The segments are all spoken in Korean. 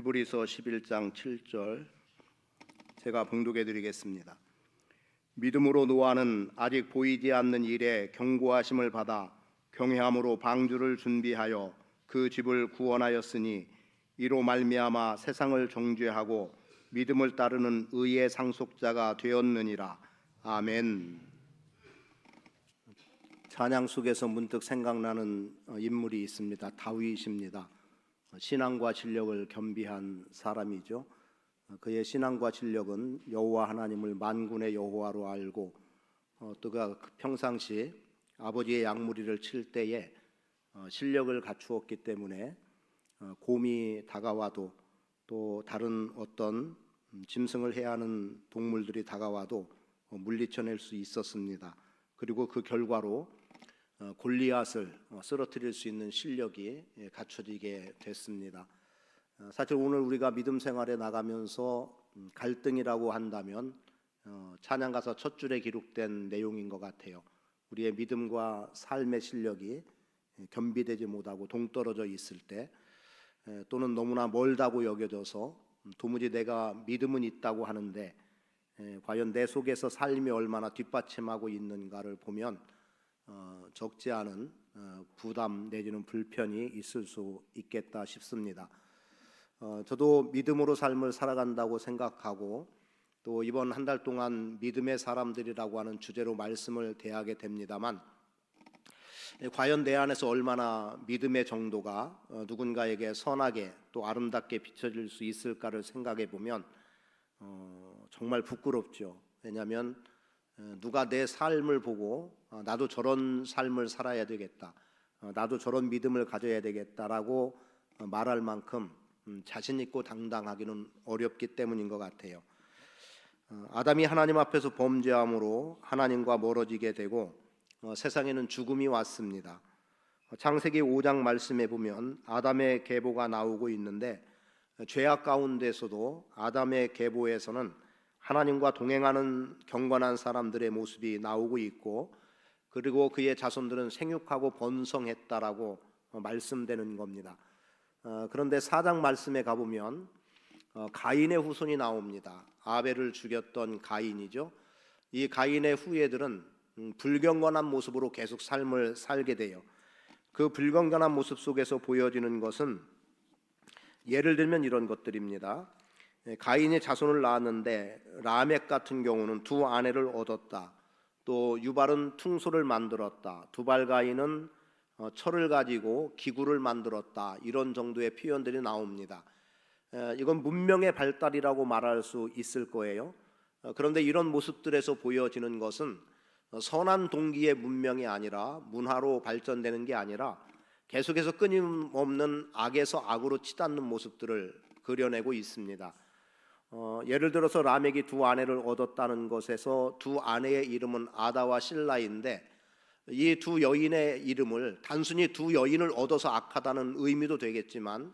히브리서 11장 7절 제가 봉독해 드리겠습니다. 믿음으로 노아는 아직 보이지 않는 일에 경고하심을 받아 경외함으로 방주를 준비하여 그 집을 구원하였으니 이로 말미암아 세상을 정죄하고 믿음을 따르는 의의 상속자가 되었느니라. 아멘. 찬양 속에서 문득 생각나는 인물이 있습니다. 다윗입니다. 신앙과 진력을 겸비한 사람이죠. 그의 신앙과 진력은 여호와 하나님을 만군의 여호와로 알고 또 그가 평상시 아버지의 양무리를 칠 때에 실력을 갖추었기 때문에 곰이 다가와도 또 다른 어떤 짐승을 해야 하는 동물들이 다가와도 물리쳐낼 수 있었습니다. 그리고 그 결과로 골리앗을 쓰러뜨릴 수 있는 실력이 갖춰지게 됐습니다. 사실 오늘 우리가 믿음 생활에 나가면서 갈등이라고 한다면 찬양 가사 첫 줄에 기록된 내용인 것 같아요. 우리의 믿음과 삶의 실력이 겸비되지 못하고 동떨어져 있을 때, 또는 너무나 멀다고 여겨져서 도무지 내가 믿음은 있다고 하는데 과연 내 속에서 삶이 얼마나 뒷받침하고 있는가를 보면 적지 않은 부담 내지는 불편이 있을 수 있겠다 싶습니다. 저도 믿음으로 삶을 살아간다고 생각하고 또 이번 한 달 동안 믿음의 사람들이라고 하는 주제로 말씀을 대하게 됩니다만, 과연 내 안에서 얼마나 믿음의 정도가 누군가에게 선하게 또 아름답게 비춰질 수 있을까를 생각해 보면 정말 부끄럽죠. 왜냐하면 누가 내 삶을 보고 나도 저런 삶을 살아야 되겠다, 나도 저런 믿음을 가져야 되겠다라고 말할 만큼 자신 있고 당당하기는 어렵기 때문인 것 같아요. 아담이 하나님 앞에서 범죄함으로 하나님과 멀어지게 되고 세상에는 죽음이 왔습니다. 창세기 5장 말씀에 보면 아담의 계보가 나오고 있는데, 죄악 가운데서도 아담의 계보에서는 하나님과 동행하는 경건한 사람들의 모습이 나오고 있고, 그리고 그의 자손들은 생육하고 번성했다라고 말씀되는 겁니다. 그런데 4장 말씀에 가보면 가인의 후손이 나옵니다. 아벨을 죽였던 가인이죠. 이 가인의 후예들은 불경건한 모습으로 계속 삶을 살게 돼요. 그 불경건한 모습 속에서 보여지는 것은 예를 들면 이런 것들입니다. 가인이 자손을 낳았는데 라멕 같은 경우는 두 아내를 얻었다. 또 유발은 퉁소를 만들었다. 두발가인은 철을 가지고 기구를 만들었다. 이런 정도의 표현들이 나옵니다. 이건 문명의 발달이라고 말할 수 있을 거예요. 그런데 이런 모습들에서 보여지는 것은 선한 동기의 문명이 아니라, 문화로 발전되는 게 아니라 계속해서 끊임없는 악에서 악으로 치닫는 모습들을 그려내고 있습니다. 예를 들어서 라멕이 두 아내를 얻었다는 것에서 두 아내의 이름은 아다와 실라인데, 이 두 여인의 이름을 단순히 두 여인을 얻어서 악하다는 의미도 되겠지만,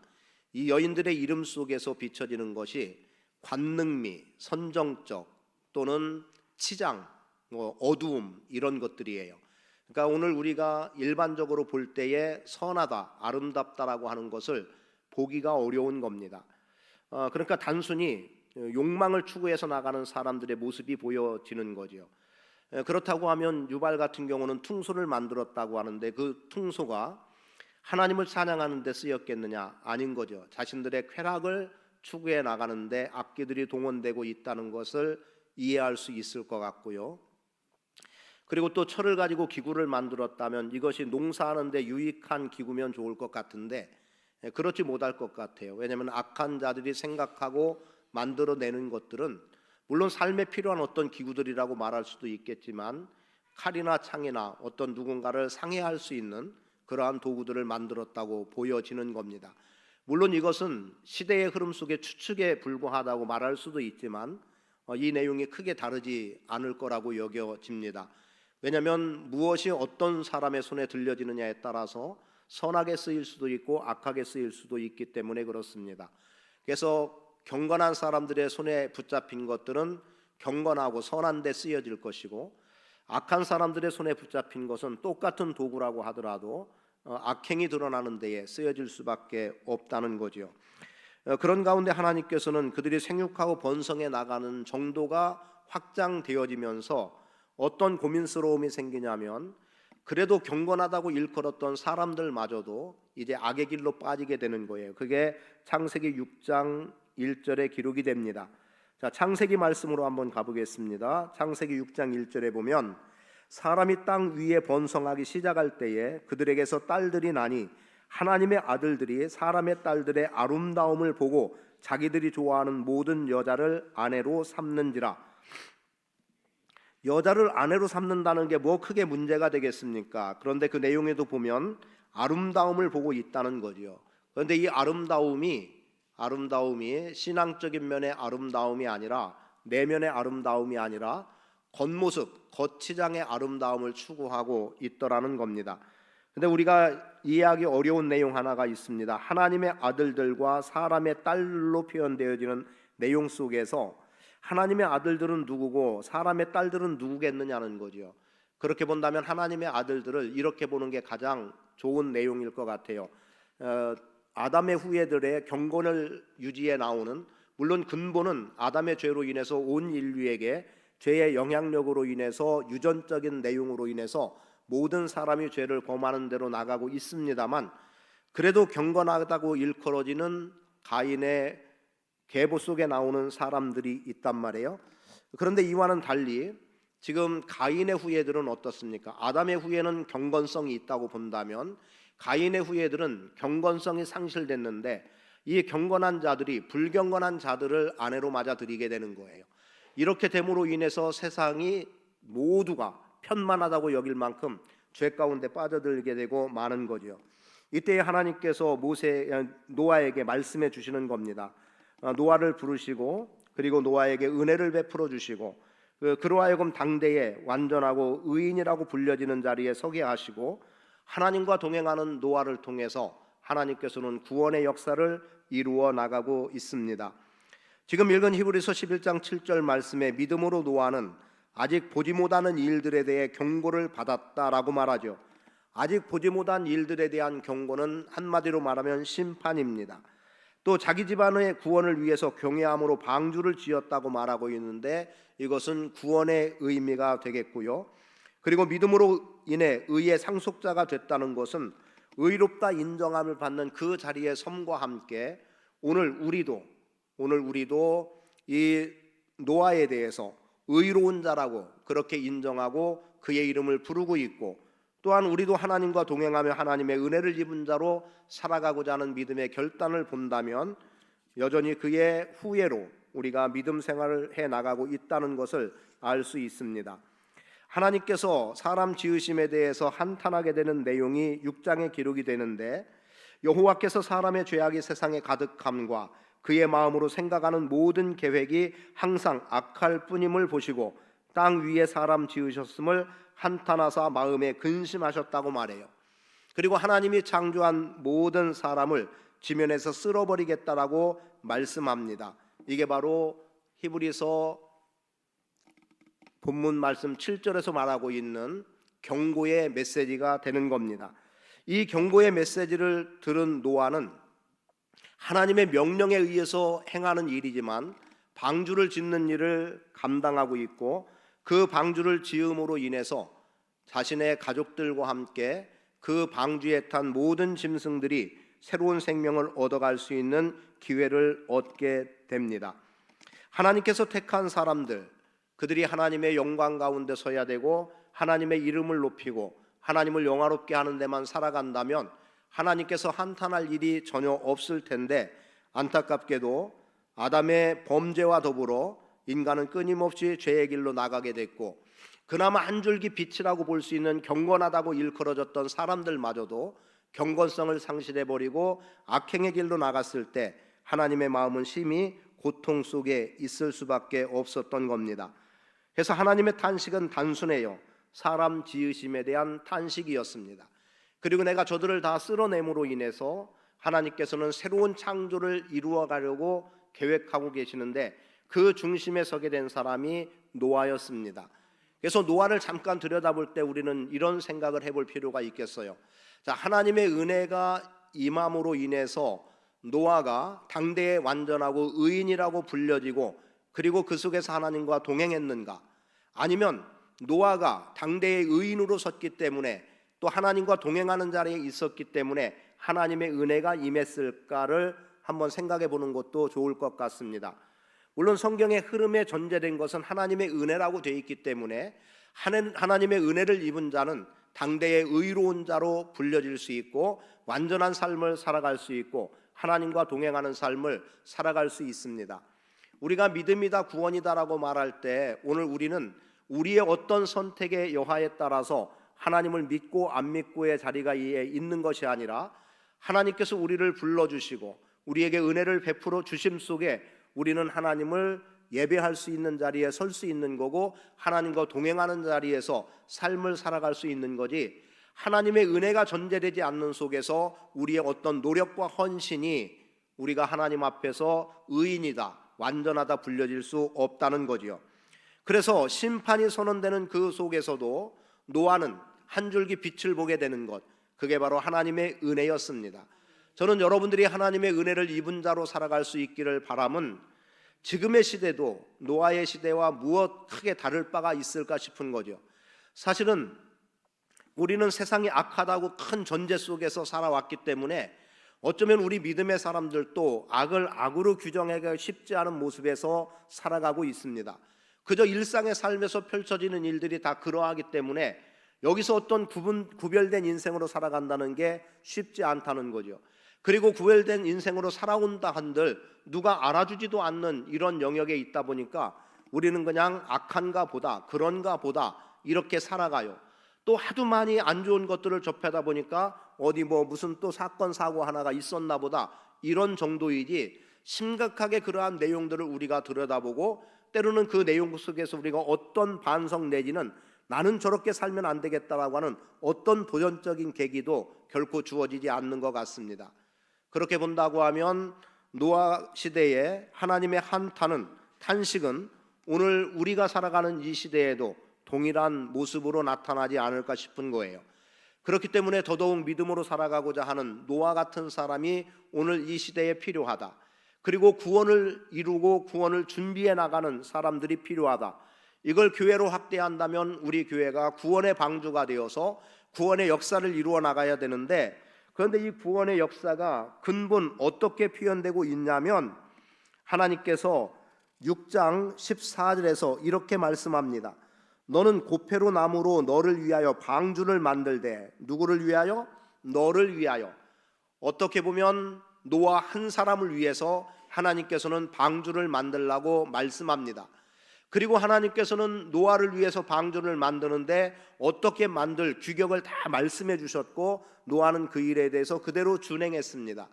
이 여인들의 이름 속에서 비춰지는 것이 관능미, 선정적 또는 치장, 어두움, 이런 것들이에요. 그러니까 오늘 우리가 일반적으로 볼 때에 선하다, 아름답다라고 하는 것을 보기가 어려운 겁니다. 그러니까 단순히 욕망을 추구해서 나가는 사람들의 모습이 보여지는 거죠. 그렇다고 하면 유발 같은 경우는 퉁소를 만들었다고 하는데, 그 퉁소가 하나님을 찬양하는 데 쓰였겠느냐? 아닌 거죠. 자신들의 쾌락을 추구해 나가는데 악기들이 동원되고 있다는 것을 이해할 수 있을 것 같고요. 그리고 또 철을 가지고 기구를 만들었다면 이것이 농사하는 데 유익한 기구면 좋을 것 같은데 그렇지 못할 것 같아요. 왜냐하면 악한 자들이 생각하고 만들어내는 것들은 물론 삶에 필요한 어떤 기구들이라고 말할 수도 있겠지만, 칼이나 창이나 어떤 누군가를 상해할 수 있는 그러한 도구들을 만들었다고 보여지는 겁니다. 물론 이것은 시대의 흐름 속의 추측에 불과하다고 말할 수도 있지만 이 내용이 크게 다르지 않을 거라고 여겨집니다. 왜냐하면 무엇이 어떤 사람의 손에 들려지느냐에 따라서 선하게 쓰일 수도 있고 악하게 쓰일 수도 있기 때문에 그렇습니다. 그래서 경건한 사람들의 손에 붙잡힌 것들은 경건하고 선한 데 쓰여질 것이고, 악한 사람들의 손에 붙잡힌 것은 똑같은 도구라고 하더라도 악행이 드러나는 데에 쓰여질 수밖에 없다는 거죠. 그런 가운데 하나님께서는 그들이 생육하고 번성해 나가는 정도가 확장되어지면서 어떤 고민스러움이 생기냐면, 그래도 경건하다고 일컬었던 사람들마저도 이제 악의 길로 빠지게 되는 거예요. 그게 창세기 6장 1절에 기록이 됩니다. 자, 창세기 말씀으로 한번 가보겠습니다. 창세기 6장 1절에 보면, 사람이 땅 위에 번성하기 시작할 때에 그들에게서 딸들이 나니 하나님의 아들들이 사람의 딸들의 아름다움을 보고 자기들이 좋아하는 모든 여자를 아내로 삼는지라. 여자를 아내로 삼는다는 게 뭐 크게 문제가 되겠습니까? 그런데 그 내용에도 보면 아름다움을 보고 있다는 거죠. 그런데 이 아름다움이 신앙적인 면의 아름다움이 아니라, 내면의 아름다움이 아니라 겉모습, 겉치장의 아름다움을 추구하고 있더라는 겁니다. 근데 우리가 이해하기 어려운 내용 하나가 있습니다. 하나님의 아들들과 사람의 딸로 표현되어지는 내용 속에서 하나님의 아들들은 누구고 사람의 딸들은 누구겠느냐는 거죠. 그렇게 본다면 하나님의 아들들을 이렇게 보는 게 가장 좋은 내용일 것 같아요. 아담의 후예들의 경건을 유지해 나오는, 물론 근본은 아담의 죄로 인해서 온 인류에게 죄의 영향력으로 인해서 유전적인 내용으로 인해서 모든 사람이 죄를 범하는 대로 나가고 있습니다만, 그래도 경건하다고 일컬어지는 가인의 계보 속에 나오는 사람들이 있단 말이에요. 그런데 이와는 달리 지금 가인의 후예들은 어떻습니까? 아담의 후예는 경건성이 있다고 본다면 가인의 후예들은 경건성이 상실됐는데, 이 경건한 자들이 불경건한 자들을 아내로 맞아들이게 되는 거예요. 이렇게 됨으로 인해서 세상이 모두가 편만하다고 여길 만큼 죄 가운데 빠져들게 되고 마는 거죠. 이때 하나님께서 노아에게 말씀해 주시는 겁니다. 노아를 부르시고 그리고 노아에게 은혜를 베풀어 주시고 그로 하여금 당대에 완전하고 의인이라고 불려지는 자리에 서게 하시고, 하나님과 동행하는 노아를 통해서 하나님께서는 구원의 역사를 이루어 나가고 있습니다. 지금 읽은 히브리서 11장 7절 말씀에 믿음으로 노아는 아직 보지 못하는 일들에 대해 경고를 받았다라고 말하죠. 아직 보지 못한 일들에 대한 경고는 한마디로 말하면 심판입니다. 또 자기 집안의 구원을 위해서 경외함으로 방주를 지었다고 말하고 있는데, 이것은 구원의 의미가 되겠고요. 그리고 믿음으로 인해 의의 상속자가 됐다는 것은 의롭다 인정함을 받는 그 자리의 섬과 함께 오늘 우리도 이 노아에 대해서 의로운 자라고 그렇게 인정하고 그의 이름을 부르고 있고, 또한 우리도 하나님과 동행하며 하나님의 은혜를 입은 자로 살아가고자 하는 믿음의 결단을 본다면 여전히 그의 후예로 우리가 믿음 생활을 해 나가고 있다는 것을 알 수 있습니다. 하나님께서 사람 지으심에 대해서 한탄하게 되는 내용이 6장에 기록이 되는데, 여호와께서 사람의 죄악이 세상에 가득함과 그의 마음으로 생각하는 모든 계획이 항상 악할 뿐임을 보시고 땅 위에 사람 지으셨음을 한탄하사 마음에 근심하셨다고 말해요. 그리고 하나님이 창조한 모든 사람을 지면에서 쓸어버리겠다라고 말씀합니다. 이게 바로 히브리서 본문 말씀 7절에서 말하고 있는 경고의 메시지가 되는 겁니다. 이 경고의 메시지를 들은 노아는 하나님의 명령에 의해서 행하는 일이지만 방주를 짓는 일을 감당하고 있고, 그 방주를 지음으로 인해서 자신의 가족들과 함께 그 방주에 탄 모든 짐승들이 새로운 생명을 얻어갈 수 있는 기회를 얻게 됩니다. 하나님께서 택한 사람들, 그들이 하나님의 영광 가운데 서야 되고 하나님의 이름을 높이고 하나님을 영화롭게 하는 데만 살아간다면 하나님께서 한탄할 일이 전혀 없을 텐데, 안타깝게도 아담의 범죄와 더불어 인간은 끊임없이 죄의 길로 나가게 됐고, 그나마 한 줄기 빛이라고 볼 수 있는 경건하다고 일컬어졌던 사람들마저도 경건성을 상실해버리고 악행의 길로 나갔을 때 하나님의 마음은 심히 고통 속에 있을 수밖에 없었던 겁니다. 그래서 하나님의 탄식은 단순해요. 사람 지으심에 대한 탄식이었습니다. 그리고 내가 저들을 다 쓸어냄으로 인해서 하나님께서는 새로운 창조를 이루어가려고 계획하고 계시는데, 그 중심에 서게 된 사람이 노아였습니다. 그래서 노아를 잠깐 들여다볼 때 우리는 이런 생각을 해볼 필요가 있겠어요. 자, 하나님의 은혜가 임함으로 인해서 노아가 당대의 완전하고 의인이라고 불려지고 그리고 그 속에서 하나님과 동행했는가? 아니면 노아가 당대의 의인으로 섰기 때문에 또 하나님과 동행하는 자리에 있었기 때문에 하나님의 은혜가 임했을까를 한번 생각해 보는 것도 좋을 것 같습니다. 물론 성경의 흐름에 전제된 것은 하나님의 은혜라고 되어 있기 때문에 하나님의 은혜를 입은 자는 당대의 의로운 자로 불려질 수 있고 완전한 삶을 살아갈 수 있고 하나님과 동행하는 삶을 살아갈 수 있습니다. 우리가 믿음이다 구원이다라고 말할 때 오늘 우리는 우리의 어떤 선택의 여하에 따라서 하나님을 믿고 안 믿고의 자리가 있는 것이 아니라 하나님께서 우리를 불러주시고 우리에게 은혜를 베풀어 주심 속에 우리는 하나님을 예배할 수 있는 자리에 설 수 있는 거고 하나님과 동행하는 자리에서 삶을 살아갈 수 있는 거지, 하나님의 은혜가 전제되지 않는 속에서 우리의 어떤 노력과 헌신이 우리가 하나님 앞에서 의인이다 완전하다 불려질 수 없다는 거지요. 그래서 심판이 선언되는 그 속에서도 노아는 한 줄기 빛을 보게 되는 것, 그게 바로 하나님의 은혜였습니다. 저는 여러분들이 하나님의 은혜를 입은 자로 살아갈 수 있기를 바람은 지금의 시대도 노아의 시대와 무엇 크게 다를 바가 있을까 싶은 거죠. 사실은 우리는 세상이 악하다고 큰 전제 속에서 살아왔기 때문에 어쩌면 우리 믿음의 사람들도 악을 악으로 규정하기가 쉽지 않은 모습에서 살아가고 있습니다. 그저 일상의 삶에서 펼쳐지는 일들이 다 그러하기 때문에 여기서 어떤 구별된 인생으로 살아간다는 게 쉽지 않다는 거죠. 그리고 구별된 인생으로 살아온다 한들 누가 알아주지도 않는 이런 영역에 있다 보니까 우리는 그냥 악한가 보다 그런가 보다 이렇게 살아가요. 또 하도 많이 안 좋은 것들을 접하다 보니까 어디 무슨 또 사건 사고 하나가 있었나 보다 이런 정도이지, 심각하게 그러한 내용들을 우리가 들여다보고 때로는 그 내용 속에서 우리가 어떤 반성 내지는 나는 저렇게 살면 안 되겠다라고 하는 어떤 도전적인 계기도 결코 주어지지 않는 것 같습니다. 그렇게 본다고 하면 노아 시대에 하나님의 탄식은 오늘 우리가 살아가는 이 시대에도 동일한 모습으로 나타나지 않을까 싶은 거예요. 그렇기 때문에 더더욱 믿음으로 살아가고자 하는 노아 같은 사람이 오늘 이 시대에 필요하다. 그리고 구원을 이루고 구원을 준비해 나가는 사람들이 필요하다. 이걸 교회로 확대한다면 우리 교회가 구원의 방주가 되어서 구원의 역사를 이루어 나가야 되는데, 그런데 이 구원의 역사가 근본 어떻게 표현되고 있냐면 하나님께서 6장 14절에서 이렇게 말씀합니다. 너는 고페로 나무로 너를 위하여 방주를 만들되. 누구를 위하여? 너를 위하여. 어떻게 보면 노아 한 사람을 위해서 하나님께서는 방주를 만들라고 말씀합니다. 그리고 하나님께서는 노아를 위해서 방주를 만드는데 어떻게 만들 규격을 다 말씀해 주셨고 노아는 그 일에 대해서 그대로 준행했습니다.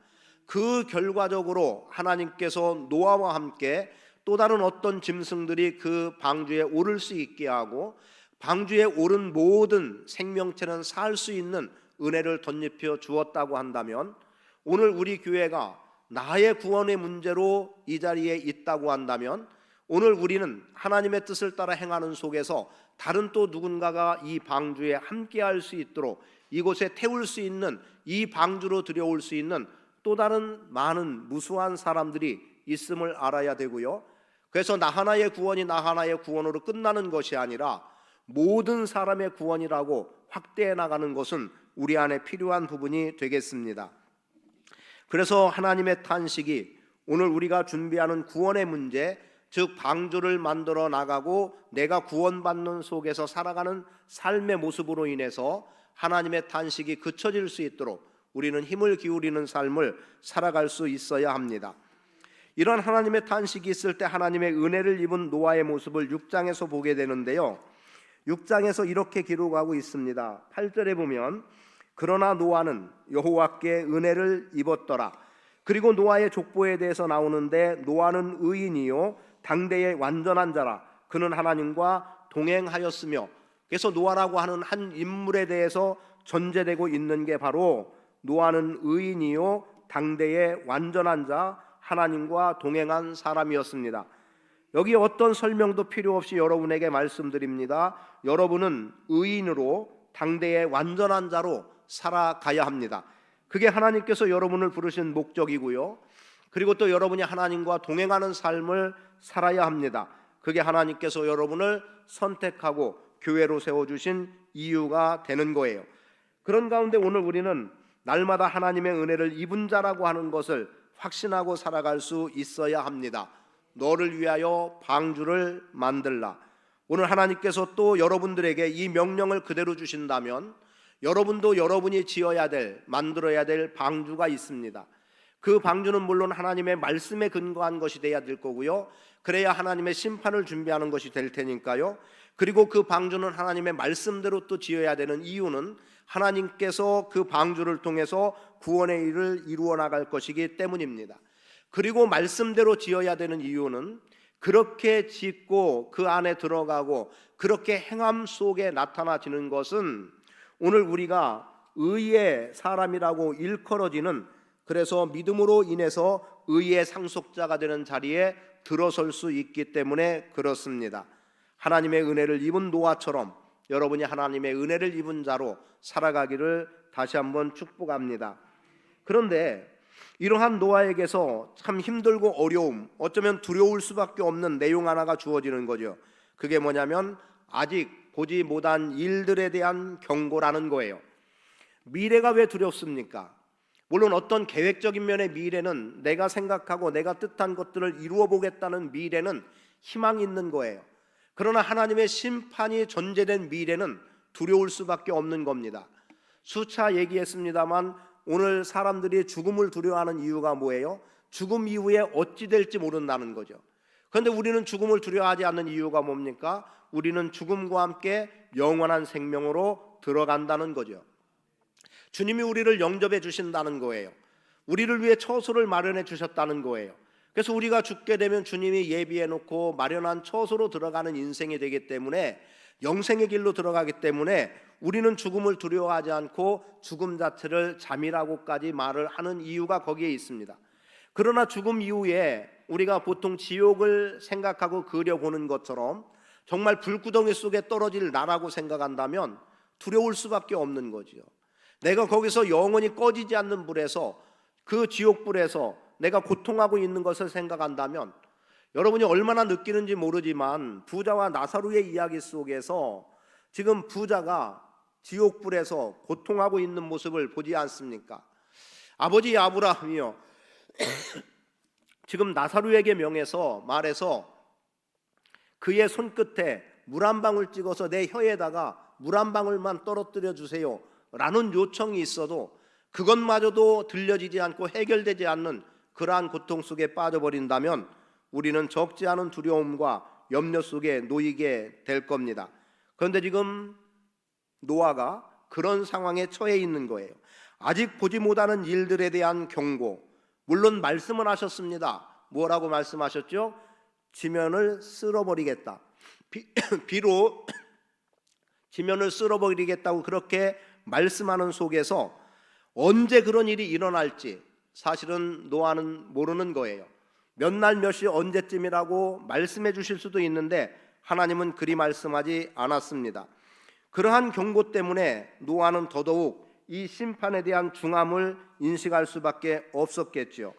그 결과적으로 하나님께서 노아와 함께 또 다른 어떤 짐승들이 그 방주에 오를 수 있게 하고 방주에 오른 모든 생명체는 살 수 있는 은혜를 덧입혀 주었다고 한다면, 오늘 우리 교회가 나의 구원의 문제로 이 자리에 있다고 한다면 오늘 우리는 하나님의 뜻을 따라 행하는 속에서 다른 또 누군가가 이 방주에 함께할 수 있도록 이곳에 태울 수 있는, 이 방주로 들여올 수 있는 또 다른 많은 무수한 사람들이 있음을 알아야 되고요. 그래서 나 하나의 구원이 나 하나의 구원으로 끝나는 것이 아니라 모든 사람의 구원이라고 확대해 나가는 것은 우리 안에 필요한 부분이 되겠습니다. 그래서 하나님의 탄식이 오늘 우리가 준비하는 구원의 문제, 즉 방주를 만들어 나가고 내가 구원받는 속에서 살아가는 삶의 모습으로 인해서 하나님의 탄식이 그쳐질 수 있도록 우리는 힘을 기울이는 삶을 살아갈 수 있어야 합니다. 이런 하나님의 탄식이 있을 때 하나님의 은혜를 입은 노아의 모습을 6장에서 보게 되는데요, 6장에서 이렇게 기록하고 있습니다. 8절에 보면 그러나 노아는 여호와께 은혜를 입었더라. 그리고 노아의 족보에 대해서 나오는데 노아는 의인이요 당대의 완전한 자라. 그는 하나님과 동행하였으며, 그래서 노아라고 하는 한 인물에 대해서 전제되고 있는 게 바로 노아는 의인이요 당대의 완전한 자, 하나님과 동행한 사람이었습니다. 여기 어떤 설명도 필요 없이 여러분에게 말씀드립니다. 여러분은 의인으로 당대의 완전한 자로 살아가야 합니다. 그게 하나님께서 여러분을 부르신 목적이고요. 그리고 또 여러분이 하나님과 동행하는 삶을 살아야 합니다. 그게 하나님께서 여러분을 선택하고 교회로 세워주신 이유가 되는 거예요. 그런 가운데 오늘 우리는 날마다 하나님의 은혜를 입은 자라고 하는 것을 확신하고 살아갈 수 있어야 합니다. 너를 위하여 방주를 만들라. 오늘 하나님께서 또 여러분들에게 이 명령을 그대로 주신다면 여러분도 여러분이 지어야 될, 만들어야 될 방주가 있습니다. 그 방주는 물론 하나님의 말씀에 근거한 것이 돼야 될 거고요. 그래야 하나님의 심판을 준비하는 것이 될 테니까요. 그리고 그 방주는 하나님의 말씀대로 또 지어야 되는 이유는 하나님께서 그 방주를 통해서 구원의 일을 이루어 나갈 것이기 때문입니다. 그리고 말씀대로 지어야 되는 이유는 그렇게 짓고 그 안에 들어가고 그렇게 행함 속에 나타나지는 것은 오늘 우리가 의의 사람이라고 일컬어지는, 그래서 믿음으로 인해서 의의 상속자가 되는 자리에 들어설 수 있기 때문에 그렇습니다. 하나님의 은혜를 입은 노아처럼 여러분이 하나님의 은혜를 입은 자로 살아가기를 다시 한번 축복합니다. 그런데 이러한 노아에게서 참 힘들고 어려움, 어쩌면 두려울 수밖에 없는 내용 하나가 주어지는 거죠. 그게 뭐냐면 아직 보지 못한 일들에 대한 경고라는 거예요. 미래가 왜 두렵습니까? 물론 어떤 계획적인 면의 미래는, 내가 생각하고 내가 뜻한 것들을 이루어 보겠다는 미래는 희망이 있는 거예요. 그러나 하나님의 심판이 전제된 미래는 두려울 수밖에 없는 겁니다. 수차 얘기했습니다만 오늘 사람들이 죽음을 두려워하는 이유가 뭐예요? 죽음 이후에 어찌 될지 모른다는 거죠. 그런데 우리는 죽음을 두려워하지 않는 이유가 뭡니까? 우리는 죽음과 함께 영원한 생명으로 들어간다는 거죠. 주님이 우리를 영접해 주신다는 거예요. 우리를 위해 처소를 마련해 주셨다는 거예요. 그래서 우리가 죽게 되면 주님이 예비해 놓고 마련한 처소로 들어가는 인생이 되기 때문에, 영생의 길로 들어가기 때문에 우리는 죽음을 두려워하지 않고 죽음 자체를 잠이라고까지 말을 하는 이유가 거기에 있습니다. 그러나 죽음 이후에 우리가 보통 지옥을 생각하고 그려보는 것처럼 정말 불구덩이 속에 떨어질 나라고 생각한다면 두려울 수밖에 없는 거지요. 내가 거기서 영원히 꺼지지 않는 불에서, 그 지옥불에서 내가 고통하고 있는 것을 생각한다면, 여러분이 얼마나 느끼는지 모르지만 부자와 나사로의 이야기 속에서 지금 부자가 지옥불에서 고통하고 있는 모습을 보지 않습니까? 아버지 아브라함이요, 지금 나사로에게 말해서 그의 손끝에 물 한 방울 찍어서 내 혀에다가 물 한 방울만 떨어뜨려 주세요 라는 요청이 있어도 그것마저도 들려지지 않고 해결되지 않는 그러한 고통 속에 빠져버린다면 우리는 적지 않은 두려움과 염려 속에 놓이게 될 겁니다. 그런데 지금 노아가 그런 상황에 처해 있는 거예요. 아직 보지 못하는 일들에 대한 경고, 물론 말씀을 하셨습니다. 뭐라고 말씀하셨죠? 지면을 쓸어버리겠다. 비록 지면을 쓸어버리겠다고 그렇게 말씀하는 속에서 언제 그런 일이 일어날지 사실은 노아는 모르는 거예요. 몇 날 몇 시 언제쯤이라고 말씀해 주실 수도 있는데 하나님은 그리 말씀하지 않았습니다. 그러한 경고 때문에 노아는 더더욱 이 심판에 대한 중함을 인식할 수밖에 없었겠죠.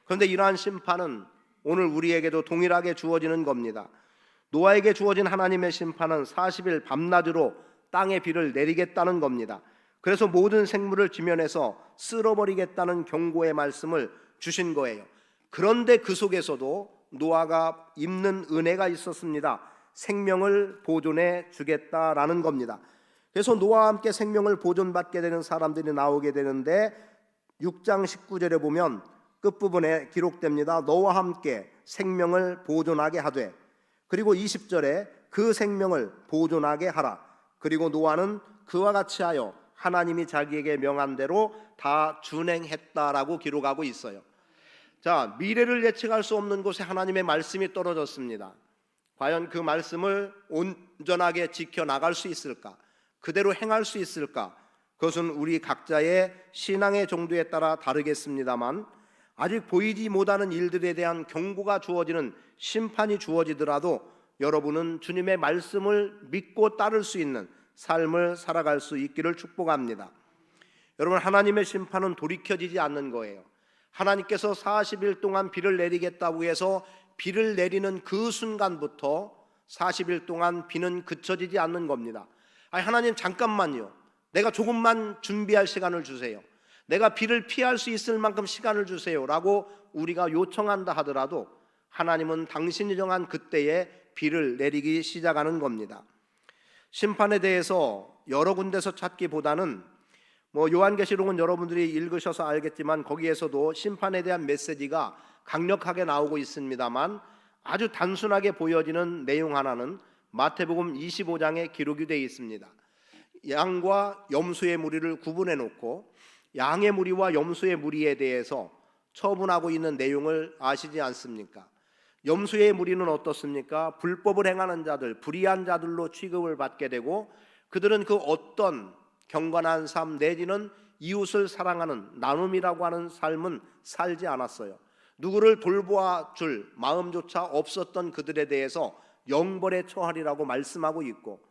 그런데 이러한 심판은 오늘 우리에게도 동일하게 주어지는 겁니다. 노아에게 주어진 하나님의 심판은 40일 밤낮으로 땅에 비를 내리겠다는 겁니다. 그래서 모든 생물을 지면에서 쓸어버리겠다는 경고의 말씀을 주신 거예요. 그런데 그 속에서도 노아가 입는 은혜가 있었습니다. 생명을 보존해 주겠다라는 겁니다. 그래서 노아와 함께 생명을 보존받게 되는 사람들이 나오게 되는데 6장 19절에 보면 끝부분에 기록됩니다. 너와 함께 생명을 보존하게 하되, 그리고 20절에 그 생명을 보존하게 하라. 그리고 노아는 그와 같이 하여 하나님이 자기에게 명한 대로 다 준행했다라고 기록하고 있어요. 자, 미래를 예측할 수 없는 곳에 하나님의 말씀이 떨어졌습니다. 과연 그 말씀을 온전하게 지켜나갈 수 있을까? 그대로 행할 수 있을까? 그것은 우리 각자의 신앙의 정도에 따라 다르겠습니다만, 아직 보이지 못하는 일들에 대한 경고가 주어지는 심판이 주어지더라도 여러분은 주님의 말씀을 믿고 따를 수 있는 삶을 살아갈 수 있기를 축복합니다. 여러분, 하나님의 심판은 돌이켜지지 않는 거예요. 하나님께서 40일 동안 비를 내리겠다고 해서 비를 내리는 그 순간부터 40일 동안 비는 그쳐지지 않는 겁니다. 아니, 하나님 잠깐만요. 내가 조금만 준비할 시간을 주세요. 내가 비를 피할 수 있을 만큼 시간을 주세요 라고 우리가 요청한다 하더라도 하나님은 당신이 정한 그때에 비를 내리기 시작하는 겁니다. 심판에 대해서 여러 군데서 찾기보다는 요한계시록은 여러분들이 읽으셔서 알겠지만 거기에서도 심판에 대한 메시지가 강력하게 나오고 있습니다만 아주 단순하게 보여지는 내용 하나는 마태복음 25장에 기록이 되어 있습니다. 양과 염소의 무리를 구분해 놓고 양의 무리와 염소의 무리에 대해서 처분하고 있는 내용을 아시지 않습니까? 염소의 무리는 어떻습니까? 불법을 행하는 자들, 불의한 자들로 취급을 받게 되고 그들은 그 어떤 경건한 삶 내지는 이웃을 사랑하는 나눔이라고 하는 삶은 살지 않았어요. 누구를 돌보아 줄 마음조차 없었던 그들에 대해서 영벌에 처하리라고 말씀하고 있고,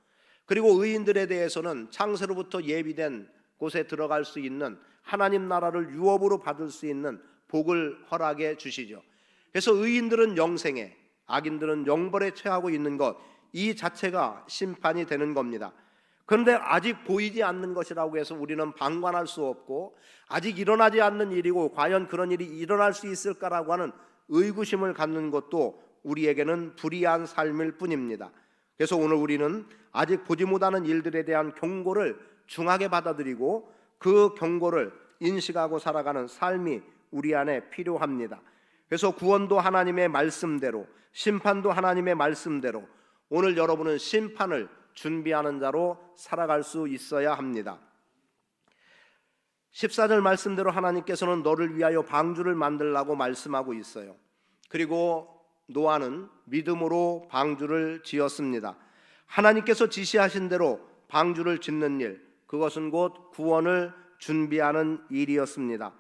그리고 의인들에 대해서는 창세로부터 예비된 곳에 들어갈 수 있는 하나님 나라를 유업으로 받을 수 있는 복을 허락해 주시죠. 그래서 의인들은 영생에, 악인들은 영벌에 처하고 있는 것, 이 자체가 심판이 되는 겁니다. 그런데 아직 보이지 않는 것이라고 해서 우리는 방관할 수 없고 아직 일어나지 않는 일이고 과연 그런 일이 일어날 수 있을까라고 하는 의구심을 갖는 것도 우리에게는 불의한 삶일 뿐입니다. 그래서 오늘 우리는 아직 보지 못하는 일들에 대한 경고를 중하게 받아들이고 그 경고를 인식하고 살아가는 삶이 우리 안에 필요합니다. 그래서 구원도 하나님의 말씀대로, 심판도 하나님의 말씀대로 오늘 여러분은 심판을 준비하는 자로 살아갈 수 있어야 합니다. 14절 말씀대로 하나님께서는 너를 위하여 방주를 만들라고 말씀하고 있어요. 그리고 노아는 믿음으로 방주를 지었습니다. 하나님께서 지시하신 대로 방주를 짓는 일, 그것은 곧 구원을 준비하는 일이었습니다.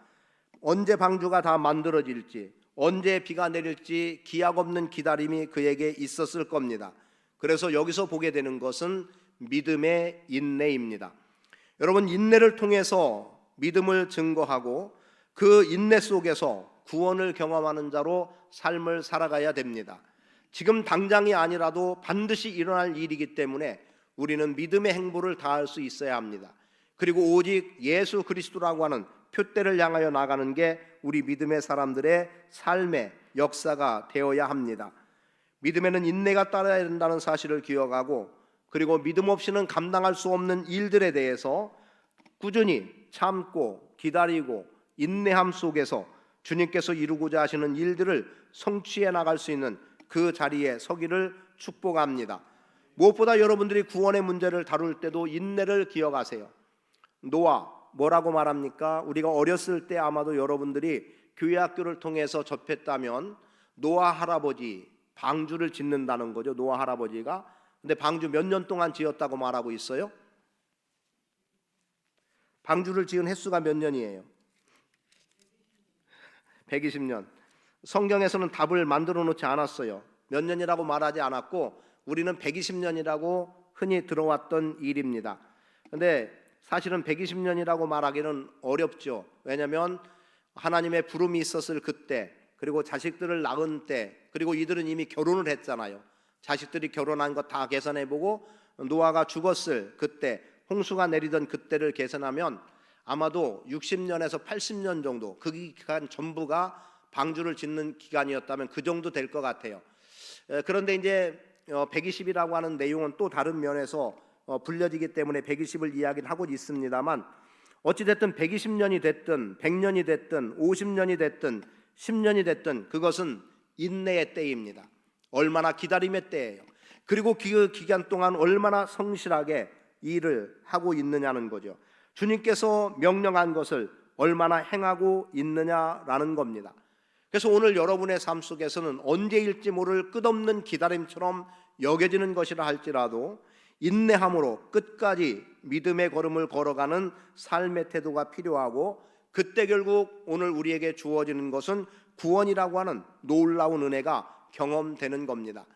언제 방주가 다 만들어질지, 언제 비가 내릴지 기약 없는 기다림이 그에게 있었을 겁니다. 그래서 여기서 보게 되는 것은 믿음의 인내입니다. 여러분, 인내를 통해서 믿음을 증거하고 그 인내 속에서 구원을 경험하는 자로 삶을 살아가야 됩니다. 지금 당장이 아니라도 반드시 일어날 일이기 때문에 우리는 믿음의 행보를 다할 수 있어야 합니다. 그리고 오직 예수 그리스도라고 하는 표대를 향하여 나가는 게 우리 믿음의 사람들의 삶의 역사가 되어야 합니다. 믿음에는 인내가 따라야 된다는 사실을 기억하고, 그리고 믿음 없이는 감당할 수 없는 일들에 대해서 꾸준히 참고 기다리고 인내함 속에서 주님께서 이루고자 하시는 일들을 성취해 나갈 수 있는 그 자리에 서기를 축복합니다. 무엇보다 여러분들이 구원의 문제를 다룰 때도 인내를 기억하세요. 노아 뭐라고 말합니까? 우리가 어렸을 때 아마도 여러분들이 교회 학교를 통해서 접했다면 노아 할아버지 방주를 짓는다는 거죠. 노아 할아버지가. 근데 방주 몇 년 동안 지었다고 말하고 있어요? 방주를 지은 횟수가 몇 년이에요? 120년. 성경에서는 답을 만들어 놓지 않았어요. 몇 년이라고 말하지 않았고 우리는 120년이라고 흔히 들어왔던 일입니다. 근데 사실은 120년이라고 말하기는 어렵죠. 왜냐하면 하나님의 부름이 있었을 그때, 그리고 자식들을 낳은 때, 그리고 이들은 이미 결혼을 했잖아요. 자식들이 결혼한 거 다 계산해보고 노아가 죽었을 그때, 홍수가 내리던 그때를 계산하면 아마도 60년에서 80년 정도, 그 기간 전부가 방주를 짓는 기간이었다면 그 정도 될 것 같아요. 그런데 이제 120이라고 하는 내용은 또 다른 면에서 불려지기 때문에 120을 이야기를 하고 있습니다만, 어찌됐든 120년이 됐든 100년이 됐든 50년이 됐든 10년이 됐든 그것은 인내의 때입니다. 얼마나 기다림의 때예요. 그리고 그 기간 동안 얼마나 성실하게 일을 하고 있느냐는 거죠. 주님께서 명령한 것을 얼마나 행하고 있느냐라는 겁니다. 그래서 오늘 여러분의 삶 속에서는 언제일지 모를 끝없는 기다림처럼 여겨지는 것이라 할지라도 인내함으로 끝까지 믿음의 걸음을 걸어가는 삶의 태도가 필요하고, 그때 결국 오늘 우리에게 주어지는 것은 구원이라고 하는 놀라운 은혜가 경험되는 겁니다.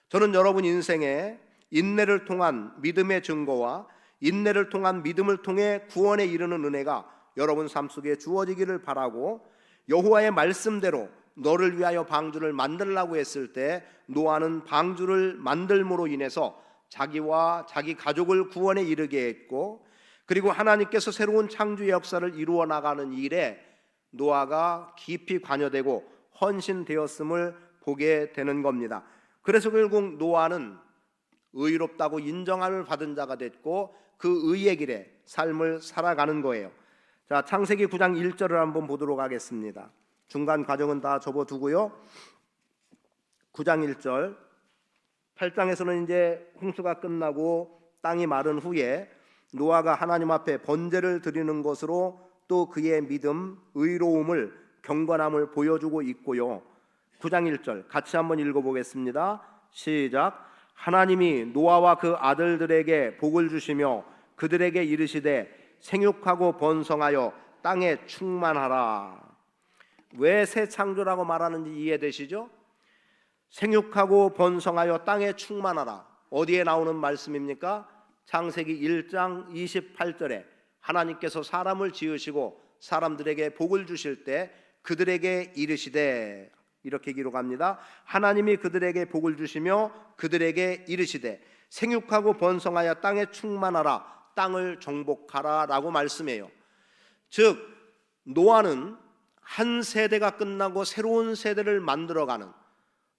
저는 여러분 인생에 인내를 통한 믿음의 증거와 인내를 통한 믿음을 통해 구원에 이르는 은혜가 여러분 삶 속에 주어지기를 바라고, 여호와의 말씀대로 너를 위하여 방주를 만들라고 했을 때 노아는 방주를 만들므로 인해서 자기와 자기 가족을 구원에 이르게 했고, 그리고 하나님께서 새로운 창조의 역사를 이루어 나가는 일에 노아가 깊이 관여되고 헌신되었음을 보게 되는 겁니다. 그래서 결국 노아는 의롭다고 인정함을 받은 자가 됐고 그 의의 길에 삶을 살아가는 거예요. 자, 창세기 9장 1절을 한번 보도록 하겠습니다. 중간 과정은 다 접어두고요. 9장 1절, 8장에서는 이제 홍수가 끝나고 땅이 마른 후에 노아가 하나님 앞에 번제를 드리는 것으로 또 그의 믿음, 의로움을, 경건함을 보여주고 있고요. 9장 1절 같이 한번 읽어보겠습니다. 시작. 하나님이 노아와 그 아들들에게 복을 주시며 그들에게 이르시되 생육하고 번성하여 땅에 충만하라. 왜 새 창조라고 말하는지 이해되시죠? 생육하고 번성하여 땅에 충만하라. 어디에 나오는 말씀입니까? 창세기 1장 28절에 하나님께서 사람을 지으시고 사람들에게 복을 주실 때 그들에게 이르시되, 이렇게 기록합니다. 하나님이 그들에게 복을 주시며 그들에게 이르시되 생육하고 번성하여 땅에 충만하라, 땅을 정복하라 라고 말씀해요. 즉 노아는 한 세대가 끝나고 새로운 세대를 만들어가는,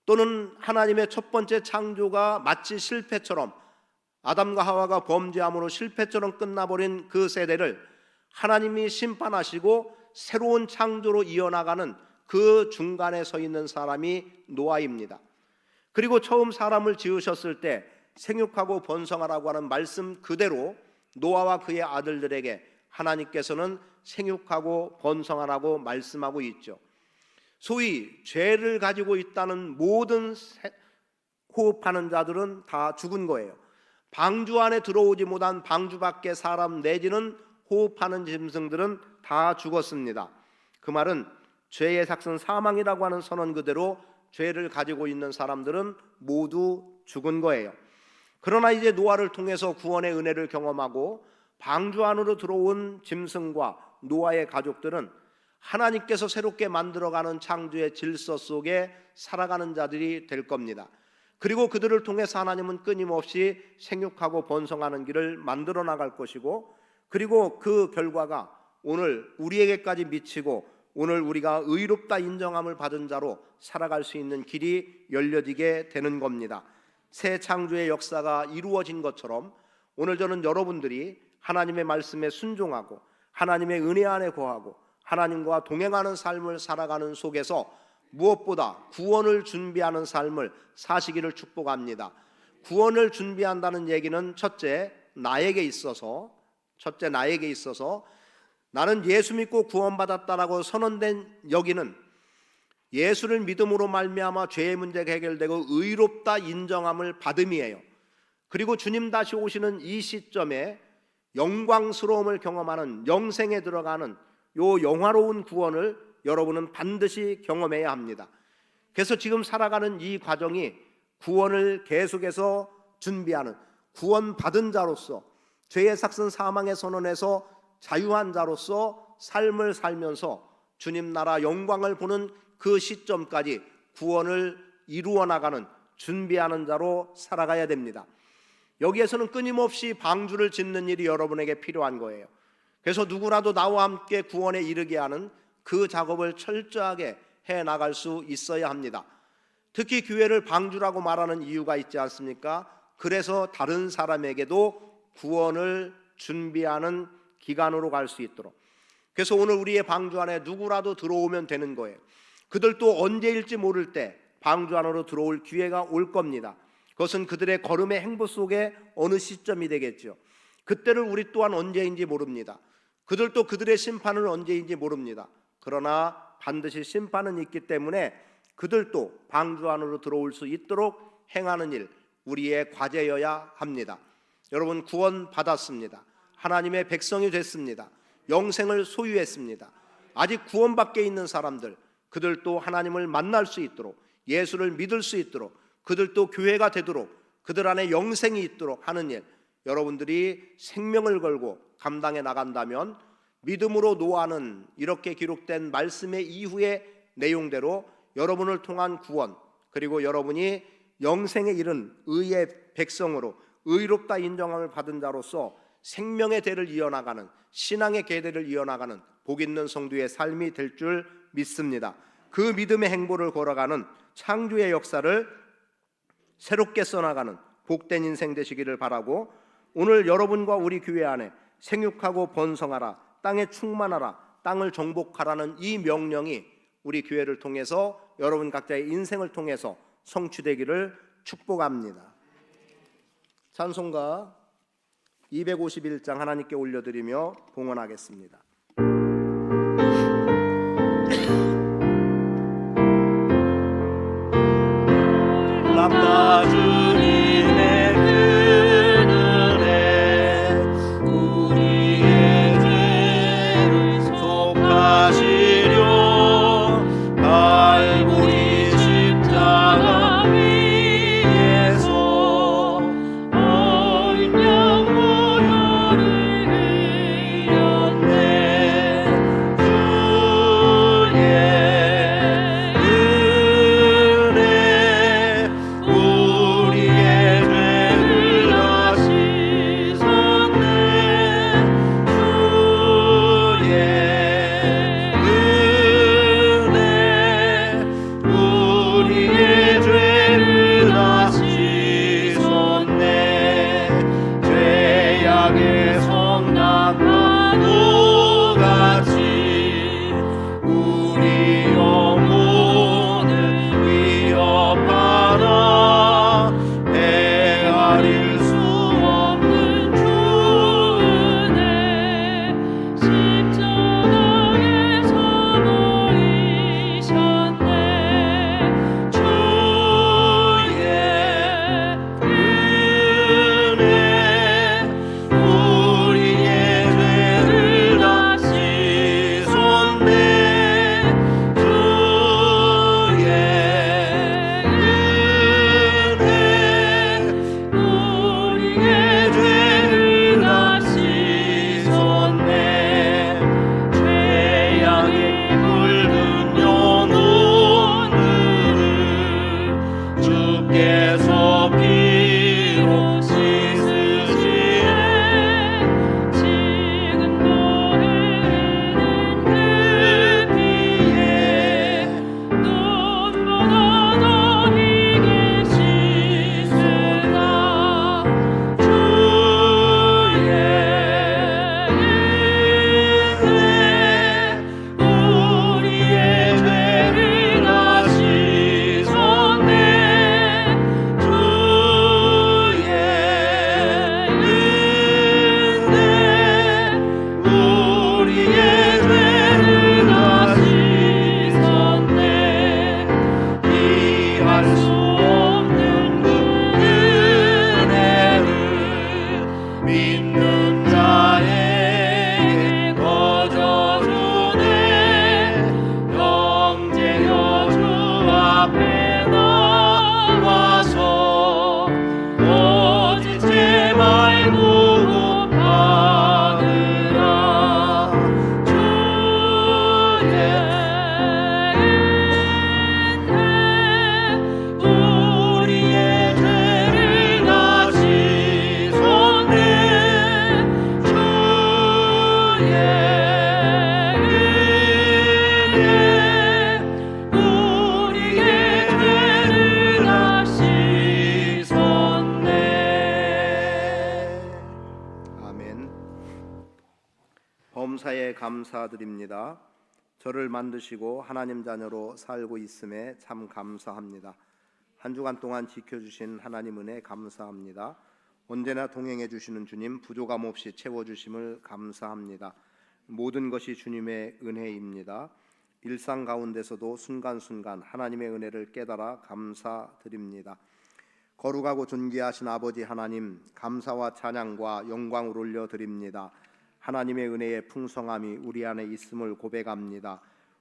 또는 하나님의 첫 번째 창조가 마치 실패처럼, 아담과 하와가 범죄함으로 실패처럼 끝나버린 그 세대를 하나님이 심판하시고 새로운 창조로 이어나가는 그 중간에 서 있는 사람이 노아입니다. 그리고 처음 사람을 지으셨을 때 생육하고 번성하라고 하는 말씀 그대로 노아와 그의 아들들에게 하나님께서는 생육하고 번성하라고 말씀하고 있죠. 소위 죄를 가지고 있다는 모든 호흡하는 자들은 다 죽은 거예요. 방주 안에 들어오지 못한 방주 밖의 사람 내지는 호흡하는 짐승들은 다 죽었습니다. 그 말은 죄의 삭은 사망이라고 하는 선언 그대로 죄를 가지고 있는 사람들은 모두 죽은 거예요. 그러나 이제 노아를 통해서 구원의 은혜를 경험하고 방주 안으로 들어온 짐승과 노아의 가족들은 하나님께서 새롭게 만들어가는 창조의 질서 속에 살아가는 자들이 될 겁니다. 그리고 그들을 통해서 하나님은 끊임없이 생육하고 번성하는 길을 만들어 나갈 것이고, 그리고 그 결과가 오늘 우리에게까지 미치고 오늘 우리가 의롭다 인정함을 받은 자로 살아갈 수 있는 길이 열려지게 되는 겁니다. 새 창조의 역사가 이루어진 것처럼 오늘 저는 여러분들이 하나님의 말씀에 순종하고 하나님의 은혜 안에 거하고 하나님과 동행하는 삶을 살아가는 속에서 무엇보다 구원을 준비하는 삶을 사시기를 축복합니다. 구원을 준비한다는 얘기는 첫째 나에게 있어서 나는 예수 믿고 구원받았다라고 선언된 여기는 예수를 믿음으로 말미암아 죄의 문제가 해결되고 의롭다 인정함을 받음이에요. 그리고 주님 다시 오시는 이 시점에 영광스러움을 경험하는, 영생에 들어가는 요 영화로운 구원을 여러분은 반드시 경험해야 합니다. 그래서 지금 살아가는 이 과정이 구원을 계속해서 준비하는, 구원받은 자로서 죄의 삭슨 사망의 선언에서 자유한 자로서 삶을 살면서 주님 나라 영광을 보는 그 시점까지 구원을 이루어 나가는, 준비하는 자로 살아가야 됩니다. 여기에서는 끊임없이 방주를 짓는 일이 여러분에게 필요한 거예요. 그래서 누구라도 나와 함께 구원에 이르게 하는 그 작업을 철저하게 해 나갈 수 있어야 합니다. 특히 교회를 방주라고 말하는 이유가 있지 않습니까? 그래서 다른 사람에게도 구원을 준비하는 기간으로 갈 수 있도록. 그래서 오늘 우리의 방주 안에 누구라도 들어오면 되는 거예요. 그들도 언제일지 모를 때 방주 안으로 들어올 기회가 올 겁니다. 그것은 그들의 걸음의 행보 속에 어느 시점이 되겠죠. 그때를 우리 또한 언제인지 모릅니다. 그들도 그들의 심판은 언제인지 모릅니다. 그러나 반드시 심판은 있기 때문에 그들도 방주 안으로 들어올 수 있도록 행하는 일, 우리의 과제여야 합니다. 여러분, 구원 받았습니다. 하나님의 백성이 됐습니다. 영생을 소유했습니다. 아직 구원 밖에 있는 사람들, 그들도 하나님을 만날 수 있도록, 예수를 믿을 수 있도록, 그들도 교회가 되도록, 그들 안에 영생이 있도록 하는 일, 여러분들이 생명을 걸고 감당해 나간다면 믿음으로 노아는 이렇게 기록된 말씀의 이후의 내용대로 여러분을 통한 구원, 그리고 여러분이 영생에 이른 의의 백성으로 의롭다 인정함을 받은 자로서 생명의 대를 이어나가는, 신앙의 계대를 이어나가는 복 있는 성도의 삶이 될 줄 믿습니다. 그 믿음의 행보를 걸어가는 창조의 역사를 새롭게 써나가는 복된 인생 되시기를 바라고, 오늘 여러분과 우리 교회 안에 생육하고 번성하라, 땅에 충만하라, 땅을 정복하라는 이 명령이 우리 교회를 통해서 여러분 각자의 인생을 통해서 성취되기를 축복합니다. 찬송가 251장 하나님께 올려드리며 봉헌하겠습니다. 놀랍다 주님의 그늘에 우리의 죄를 속하시려 갈보리 십자가 위에서 어린 양 무료를 흘렸네. 범사에 감사드립니다. 저를 만드시고 하나님 자녀로 살고 있음에 참 감사합니다. 한 주간 동안 지켜주신 하나님 은혜 감사합니다. 언제나 동행해 주시는 주님 부족함 없이 채워주심을 감사합니다. 모든 것이 주님의 은혜입니다. 일상 가운데서도 순간순간 하나님의 은혜를 깨달아 감사드립니다. 거룩하고 존귀하신 아버지 하나님, 감사와 찬양과 영광을 올려드립니다. 하나님의 은혜의 풍성함이 우리 안에 있음을 고백합니다.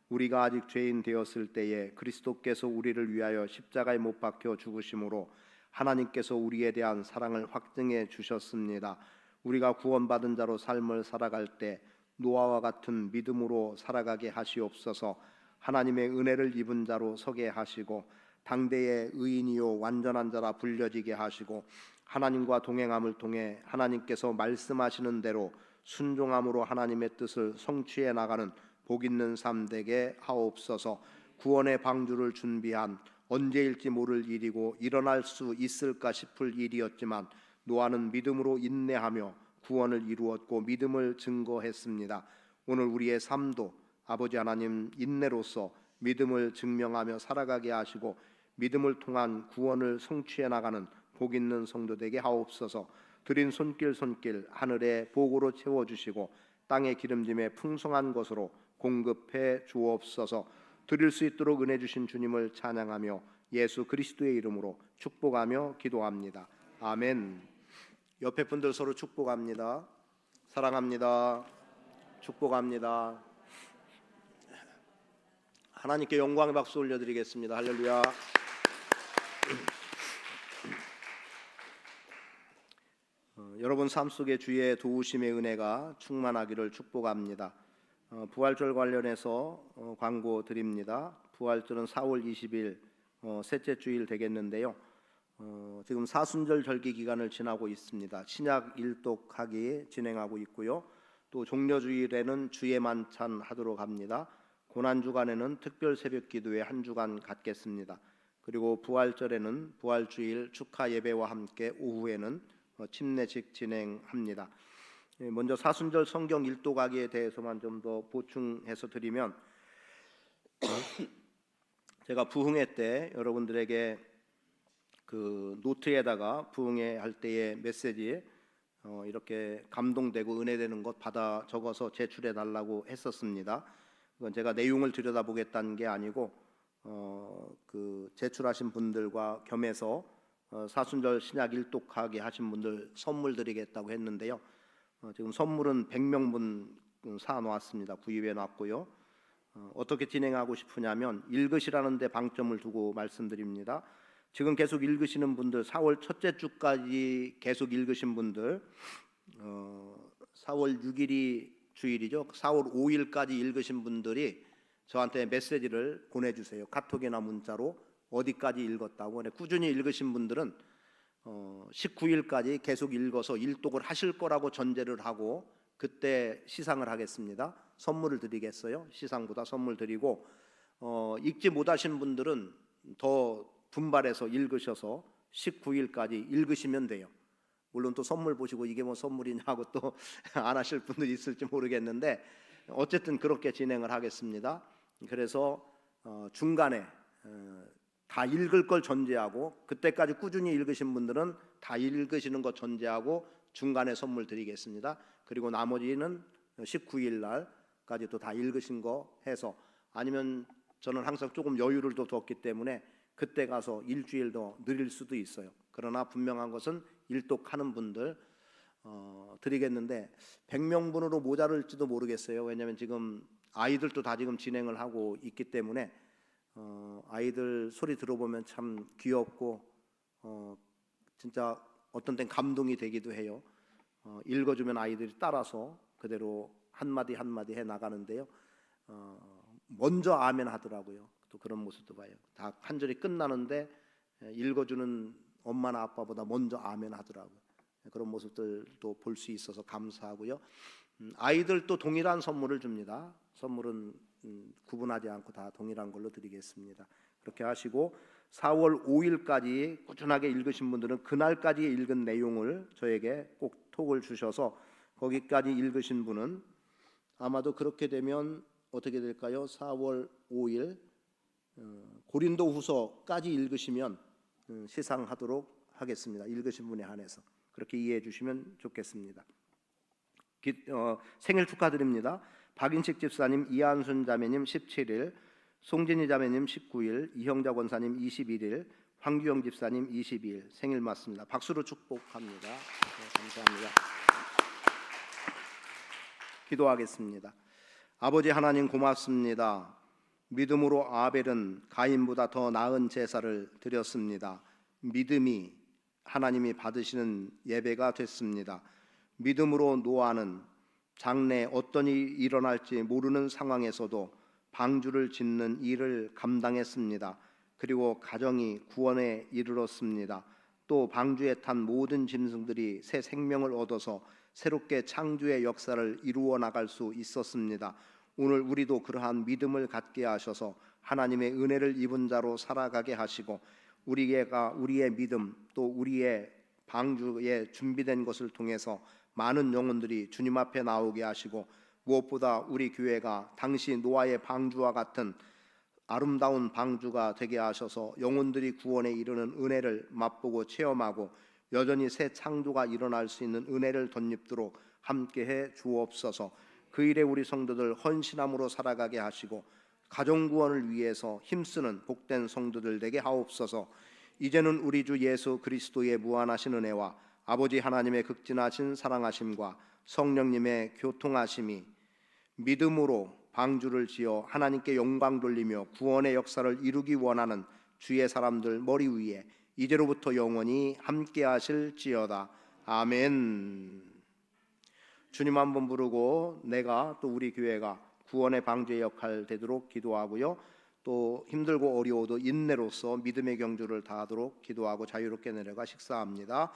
우리가 아직 죄인 되었을 때에 그리스도께서 우리를 위하여 십자가에 못 박혀 죽으심으로 하나님께서 우리에 대한 사랑을 확증해 주셨습니다. 우리가 구원받은 자로 삶을 살아갈 때 노아와 같은 믿음으로 살아가게 하시옵소서. 하나님의 은혜를 입은 자로 서게 하시고 당대의 의인이요 완전한 자라 불려지게 하시고 하나님과 동행함을 통해 하나님께서 말씀하시는 대로 순종함으로 하나님의 뜻을 성취해 나가는 복 있는 삶 되게 하옵소서. 구원의 방주를 준비한 언제일지 모를 일이고 일어날 수 있을까 싶을 일이었지만 노아는 믿음으로 인내하며 구원을 이루었고 믿음을 증거했습니다. 오늘 우리의 삶도 아버지 하나님 인내로서 믿음을 증명하며 살아가게 하시고 믿음을 통한 구원을 성취해 나가는 복 있는 성도 되게 하옵소서. 드린 손길 하늘의 복으로 채워주시고 땅의 기름짐에 풍성한 것으로 공급해 주옵소서. 드릴 수 있도록 은혜 주신 주님을 찬양하며 예수 그리스도의 이름으로 축복하며 기도합니다. 아멘. 옆에 분들 서로 축복합니다. 사랑합니다. 축복합니다. 하나님께 영광의 박수 올려드리겠습니다. 할렐루야. 여러분 삶 속에 주의 도우심의 은혜가 충만하기를 축복합니다. 부활절 관련해서 광고 드립니다. 부활절은 4월 20일 셋째 주일 되겠는데요. 지금 사순절 절기 기간을 지나고 있습니다. 신약 일독하기 진행하고 있고요. 또 종려주일에는 주의 만찬 하도록 합니다. 고난주간에는 특별 새벽 기도회 한 주간 갖겠습니다. 그리고 부활절에는 부활주일 축하 예배와 함께 오후에는 침례식 진행합니다. 먼저 사순절 성경 일독하기에 대해서만 좀 더 보충해서 드리면 제가 부흥회 때 여러분들에게 그 노트에다가 부흥회 할 때의 메시지 이렇게 감동되고 은혜되는 것 받아 적어서 제출해 달라고 했었습니다. 그건 제가 내용을 들여다보겠다는 게 아니고 그 제출하신 분들과 겸해서 사순절 신약 일독하게 하신 분들 선물 드리겠다고 했는데요. 지금 선물은 100명분 사놓았습니다. 구입해 놨고요. 어떻게 진행하고 싶으냐면 읽으시라는 데 방점을 두고 말씀드립니다. 지금 계속 읽으시는 분들 4월 첫째 주까지 계속 읽으신 분들 4월 6일이 주일이죠. 4월 5일까지 읽으신 분들이 저한테 메시지를 보내주세요. 카톡이나 문자로 어디까지 읽었다고. 꾸준히 읽으신 분들은 19일까지 계속 읽어서 일독을 하실 거라고 전제를 하고 그때 시상을 하겠습니다. 선물을 드리겠어요. 시상보다 선물 드리고 읽지 못하신 분들은 더 분발해서 읽으셔서 19일까지 읽으시면 돼요. 물론 또 선물 보시고 이게 뭐 선물이냐고 또 안 하실 분들이 있을지 모르겠는데 어쨌든 그렇게 진행을 하겠습니다. 그래서 중간에 다 읽을 걸 전제하고 그때까지 꾸준히 읽으신 분들은 다 읽으시는 거 전제하고 중간에 선물 드리겠습니다. 그리고 나머지는 19일 날까지 또 다 읽으신 거 해서 아니면 저는 항상 조금 여유를 더 뒀기 때문에 그때 가서 일주일 더 늘릴 수도 있어요. 그러나 분명한 것은 일독하는 분들 드리겠는데 100명분으로 모자랄지도 모르겠어요. 왜냐하면 지금 아이들도 다 지금 진행을 하고 있기 때문에 아이들 소리 들어보면 참 귀엽고 진짜 어떤 땐 감동이 되기도 해요. 읽어주면 아이들이 따라서 그대로 한마디 한마디 해 나가는데요. 먼저 아멘 하더라고요. 또 그런 모습도 봐요. 다 한 절이 끝나는데 읽어주는 엄마나 아빠보다 먼저 아멘 하더라고요. 그런 모습들도 볼 수 있어서 감사하고요. 아이들도 동일한 선물을 줍니다. 선물은 구분하지 않고 다 동일한 걸로 드리겠습니다. 그렇게 하시고 4월 5일까지 꾸준하게 읽으신 분들은 그날까지 읽은 내용을 저에게 꼭 톡을 주셔서 거기까지 읽으신 분은 아마도 그렇게 되면 어떻게 될까요? 4월 5일 고린도후서까지 읽으시면 시상하도록 하겠습니다. 읽으신 분에 한해서 그렇게 이해해 주시면 좋겠습니다. 생일 축하드립니다. 박인식 집사님, 이한순 자매님 17일, 송진희 자매님 19일, 이형자 권사님 21일, 황규영 집사님 22일 생일 맞습니다. 박수로 축복합니다. 네, 감사합니다. 기도하겠습니다. 아버지 하나님 고맙습니다. 믿음으로 아벨은 가인보다 더 나은 제사를 드렸습니다. 믿음이 하나님이 받으시는 예배가 됐습니다. 믿음으로 노아는 장래에 어떤 일이 일어날지 모르는 상황에서도 방주를 짓는 일을 감당했습니다. 그리고 가정이 구원에 이르렀습니다. 또 방주에 탄 모든 짐승들이 새 생명을 얻어서 새롭게 창조의 역사를 이루어 나갈 수 있었습니다. 오늘 우리도 그러한 믿음을 갖게 하셔서 하나님의 은혜를 입은 자로 살아가게 하시고 우리의 믿음 또 우리의 방주에 준비된 것을 통해서 많은 영혼들이 주님 앞에 나오게 하시고 무엇보다 우리 교회가 당시 노아의 방주와 같은 아름다운 방주가 되게 하셔서 영혼들이 구원에 이르는 은혜를 맛보고 체험하고 여전히 새 창조가 일어날 수 있는 은혜를 덧입도록 함께해 주옵소서. 그 일에 우리 성도들 헌신함으로 살아가게 하시고 가정 구원을 위해서 힘쓰는 복된 성도들 되게 하옵소서. 이제는 우리 주 예수 그리스도의 무한하신 은혜와 아버지 하나님의 극진하신 사랑하심과 성령님의 교통하심이 믿음으로 방주를 지어 하나님께 영광 돌리며 구원의 역사를 이루기 원하는 주의 사람들 머리 위에 이제로부터 영원히 함께 하실지어다. 아멘. 주님 한번 부르고 내가 또 우리 교회가 구원의 방주의 역할 되도록 기도하고요. 또 힘들고 어려워도 인내로서 믿음의 경주를 다하도록 기도하고 자유롭게 내려가 식사합니다.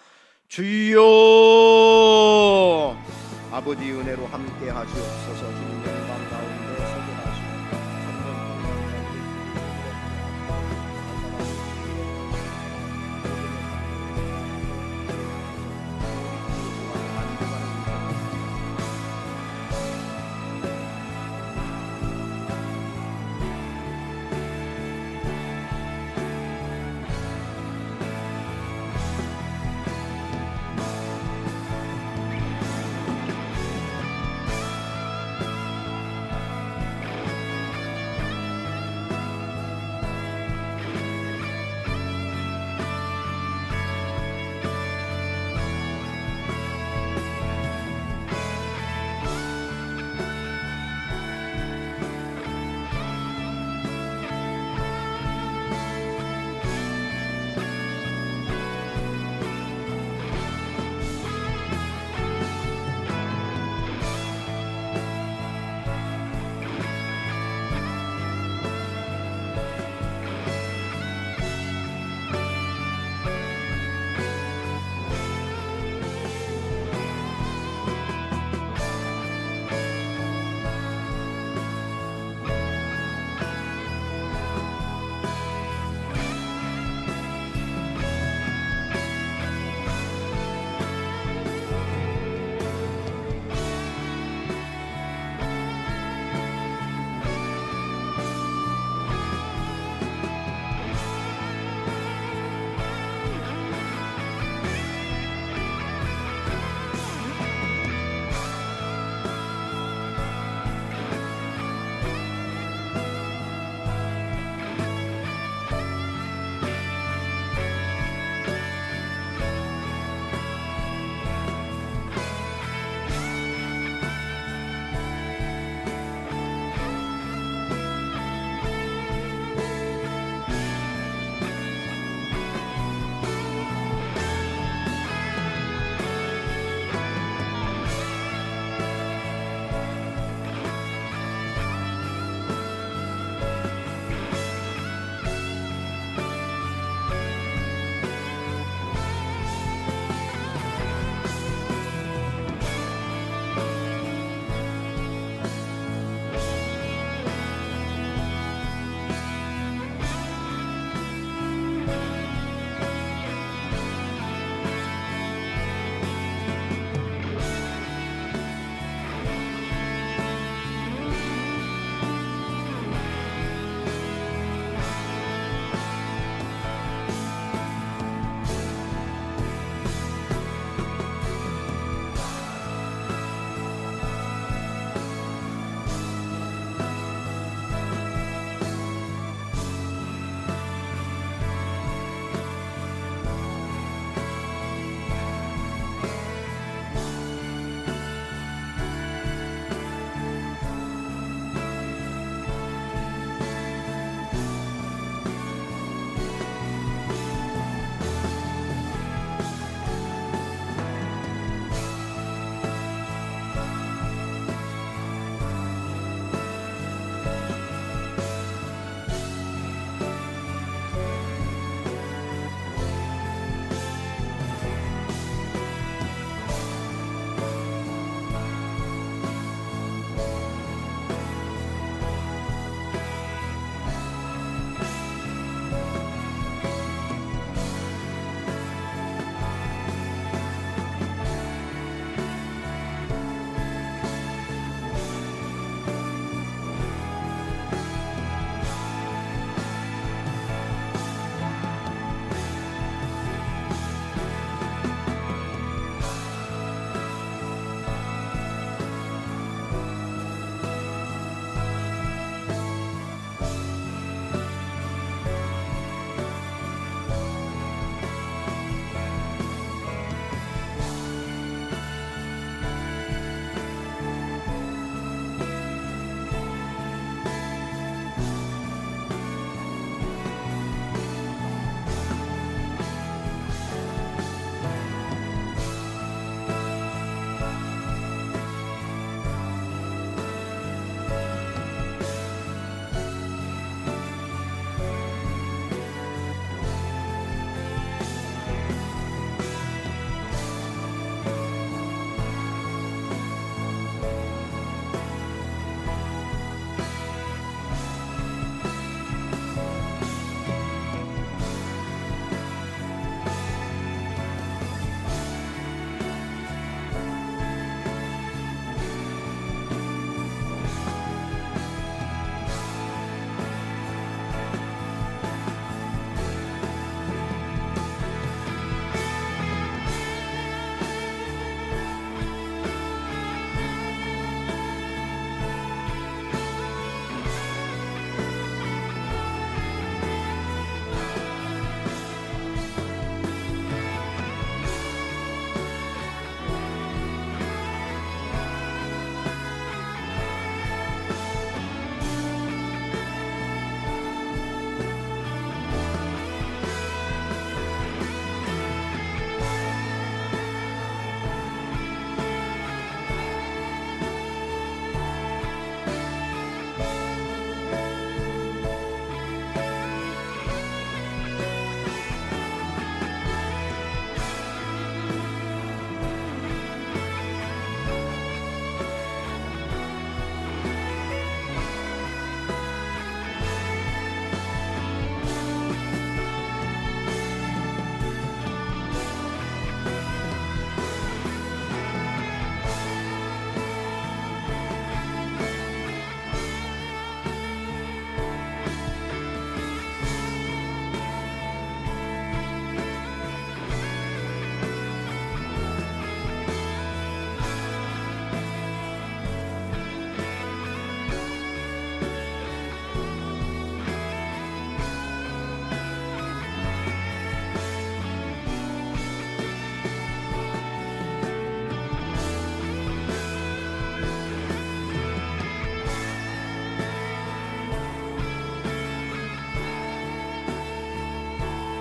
주여 아버지 은혜로 함께 하시옵소서. 주님